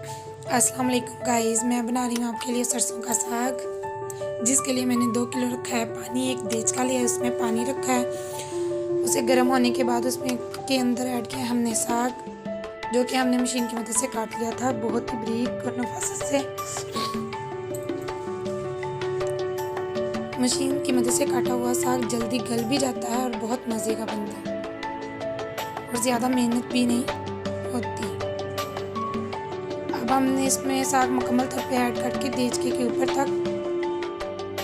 अस्सलाम वालेकुम गाइस, मैं बना रही हूँ आपके लिए सरसों का साग, जिसके लिए मैंने 2 किलो रखा है पानी। एक देचका लिया है, उसमें पानी रखा है। उसे गर्म होने के बाद उसमें के अंदर ऐड किया हमने साग, जो कि हमने मशीन की मदद से काट लिया था बहुत ही बारीक और नफासत से। मशीन की मदद से काटा हुआ साग जल्दी गल भी जाता है और बहुत मज़े का बनता है और ज़्यादा मेहनत भी नहीं होती। अब हमने इसमें साग मुकम्मल तौर पे ऐड करके देचके के ऊपर तक,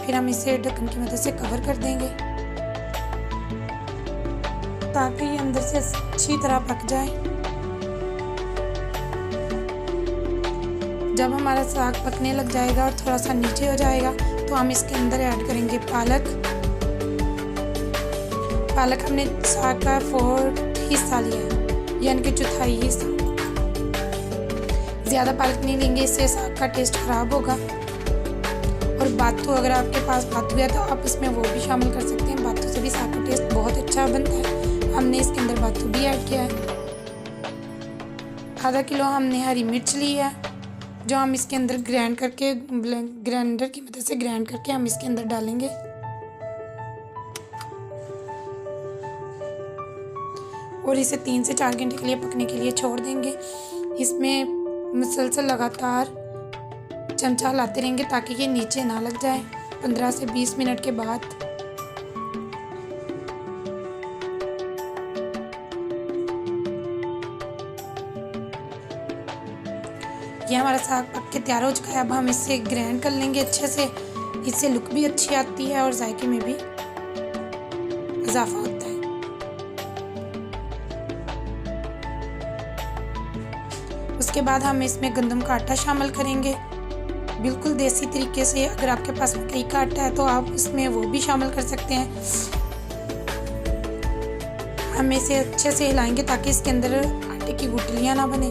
फिर हम इसे ढक्कन की मदद से कवर कर देंगे ताकि ये अंदर से अच्छी तरह पक जाए। जब हमारा साग पकने लग जाएगा और थोड़ा सा नीचे हो जाएगा तो हम इसके अंदर ऐड करेंगे पालक। हमने साग का 4 हिस्सा लिया है, यानी कि चौथाई हिस्सा। ज़्यादा पालक नहीं लेंगे, इससे साग का टेस्ट ख़राब होगा। और बाथू, अगर आपके पास बाथू है तो आप इसमें वो भी शामिल कर सकते हैं। बाथू से भी साग का टेस्ट बहुत अच्छा बनता है। हमने इसके अंदर बाथू भी ऐड किया है। आधा किलो हमने हरी मिर्च ली है, जो हम इसके अंदर ग्राइंडर की मदद से ग्राइंड करके हम इसके अंदर डालेंगे। और इसे 3 से 4 घंटे के लिए पकने के लिए छोड़ देंगे। इसमें मुसलसल लगातार चमचा हिलाते रहेंगे ताकि ये नीचे ना लग जाए। 15 से 20 मिनट के बाद ये हमारा साग पक के तैयार हो चुका है। अब हम इसे ग्राइंड कर लेंगे अच्छे से। इससे लुक भी अच्छी आती है और जायके में भी इजाफा होता है। उसके बाद हम इसमें गंदम का आटा शामिल करेंगे, बिल्कुल देसी तरीके से। अगर आपके पास मकई का आटा है तो आप इसमें वो भी शामिल कर सकते हैं। हम इसे अच्छे से हिलाएंगे ताकि इसके अंदर आटे की गुठलियां ना बने।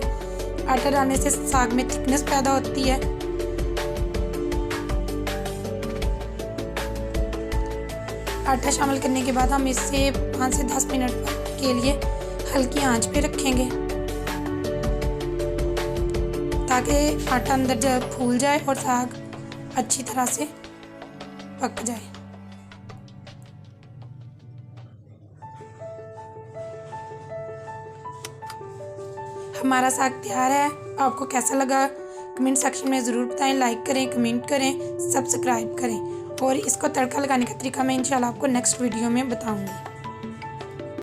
आटा डालने से साग में थिकनेस पैदा होती है। आटा शामिल करने के बाद हम इसे 5 से 10 मिनट के लिए हल्की आंच पे रखेंगे ताकि आटा अंदर फूल जाए और साग अच्छी तरह से पक जाए। हमारा साग तैयार है। आपको कैसा लगा कमेंट सेक्शन में ज़रूर बताएं। लाइक करें, कमेंट करें, सब्सक्राइब करें। और इसको तड़का लगाने का तरीका मैं इंशाल्लाह आपको नेक्स्ट वीडियो में बताऊंगी।